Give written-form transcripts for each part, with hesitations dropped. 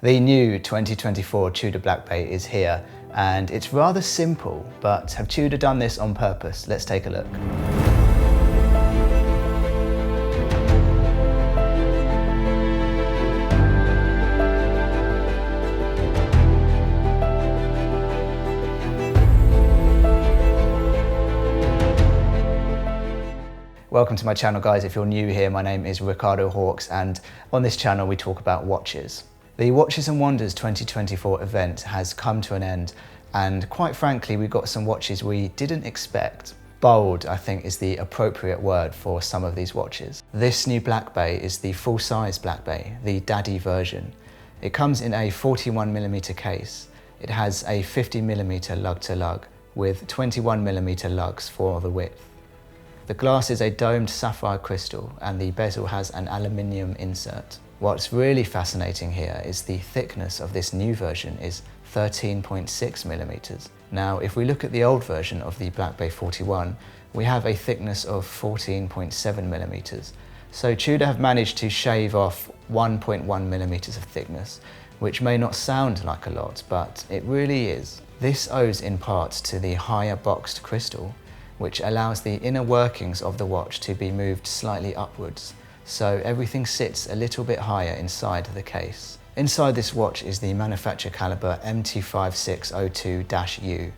The new 2024 Tudor Black Bay is here, and it's rather simple, but have Tudor done this on purpose? Let's take a look. Welcome to my channel, guys. If you're new here, my name is Ricardo Hawks, and on this channel we talk about watches. The Watches and Wonders 2024 event has come to an end, and quite frankly, we got some watches we didn't expect. Bold, I think, is the appropriate word for some of these watches. This new Black Bay is the full-size Black Bay, the daddy version. It comes in a 41mm case. It has a 50mm lug-to-lug with 21mm lugs for the width. The glass is a domed sapphire crystal, and the bezel has an aluminium insert. What's really fascinating here is the thickness of this new version is 13.6mm. Now, if we look at the old version of the Black Bay 41, we have a thickness of 14.7mm. So Tudor have managed to shave off 1.1mm of thickness, which may not sound like a lot, but it really is. This owes in part to the higher boxed crystal, which allows the inner workings of the watch to be moved slightly upwards, so everything sits a little bit higher inside the case. Inside this watch is the manufacturer caliber MT5602-U,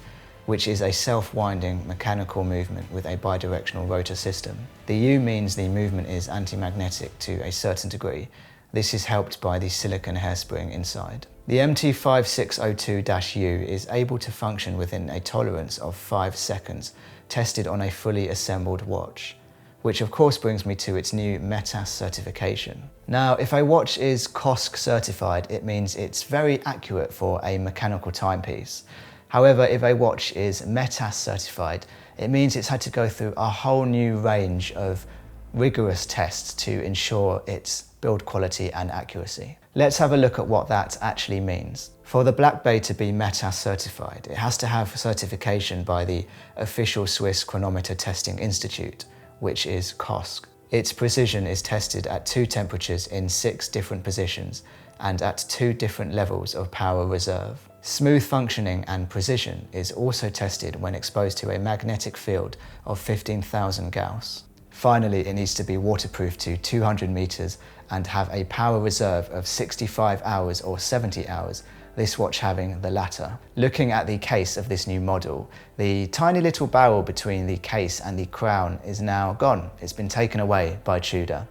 which is a self-winding mechanical movement with a bidirectional rotor system. The U means the movement is anti-magnetic to a certain degree. This is helped by the silicon hairspring inside. The MT5602-U is able to function within a tolerance of 5 seconds, tested on a fully assembled watch, which of course brings me to its new METAS certification. Now, if a watch is COSC certified, it means it's very accurate for a mechanical timepiece. However, if a watch is METAS certified, it means it's had to go through a whole new range of rigorous tests to ensure its build quality and accuracy. Let's have a look at what that actually means. For the Black Bay to be METAS certified, it has to have certification by the official Swiss Chronometer Testing Institute, which is COSC. Its precision is tested at 2 temperatures in 6 different positions and at 2 different levels of power reserve. Smooth functioning and precision is also tested when exposed to a magnetic field of 15,000 Gauss. Finally, it needs to be waterproof to 200 meters and have a power reserve of 65 hours or 70 hours, this watch having the latter. Looking at the case of this new model, the tiny little barrel between the case and the crown is now gone. It's been taken away by Tudor.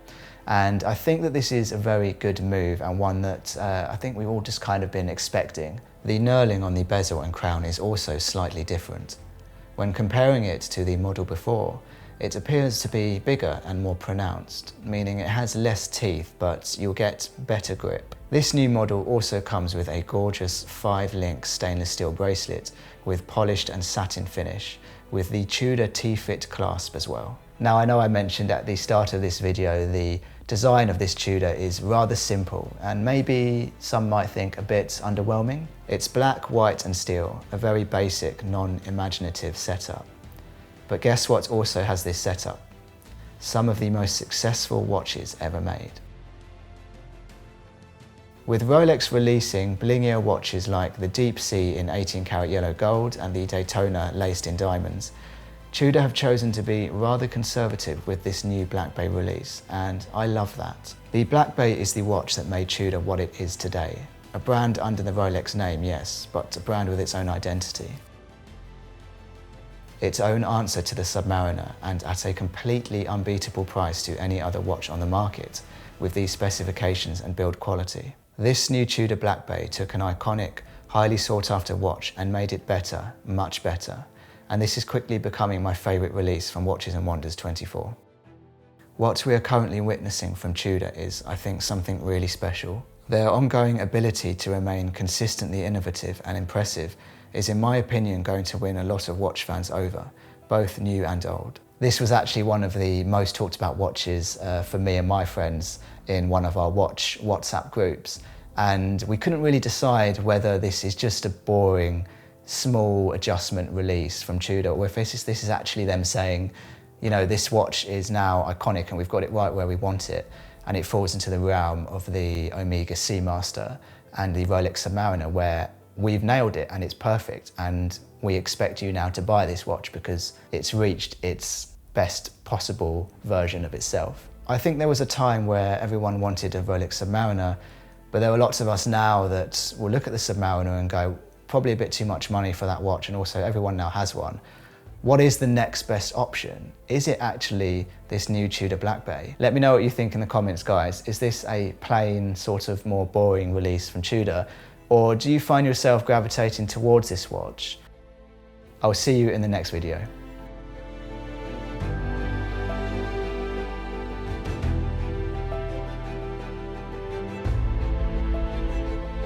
And I think that this is a very good move, and one that I think we've all just kind of been expecting. The knurling on the bezel and crown is also slightly different. When comparing it to the model before, it appears to be bigger and more pronounced, meaning it has less teeth, but you'll get better grip. This new model also comes with a gorgeous 5-link stainless steel bracelet with polished and satin finish, with the Tudor T-Fit clasp as well. Now, I know I mentioned at the start of this video the design of this Tudor is rather simple and maybe some might think a bit underwhelming. It's black, white and steel, a very basic, non-imaginative setup. But guess what also has this setup? Some of the most successful watches ever made. With Rolex releasing blingier watches like the Deep Sea in 18-karat yellow gold and the Daytona laced in diamonds, Tudor have chosen to be rather conservative with this new Black Bay release, and I love that. The Black Bay is the watch that made Tudor what it is today. A brand under the Rolex name, yes, but a brand with its own identity. Its own answer to the Submariner, and at a completely unbeatable price to any other watch on the market, with these specifications and build quality. This new Tudor Black Bay took an iconic, highly sought after watch and made it better, much better. And this is quickly becoming my favourite release from Watches and Wonders 24. What we are currently witnessing from Tudor is, I think, something really special. Their ongoing ability to remain consistently innovative and impressive is, in my opinion, going to win a lot of watch fans over, both new and old. This was actually one of the most talked about watches for me and my friends in one of our watch WhatsApp groups, and we couldn't really decide whether this is just a boring, small adjustment release from Tudor, or if this is actually them saying, you know, this watch is now iconic and we've got it right where we want it, and it falls into the realm of the Omega Seamaster and the Rolex Submariner, where we've nailed it and it's perfect, and we expect you now to buy this watch because it's reached its best possible version of itself. I think there was a time where everyone wanted a Rolex Submariner, but there are lots of us now that will look at the Submariner and go, probably a bit too much money for that watch, and also everyone now has one. What is the next best option? Is it actually this new Tudor Black Bay? Let me know what you think in the comments, guys. Is this a plain, sort of more boring release from Tudor, or do you find yourself gravitating towards this watch? I'll see you in the next video.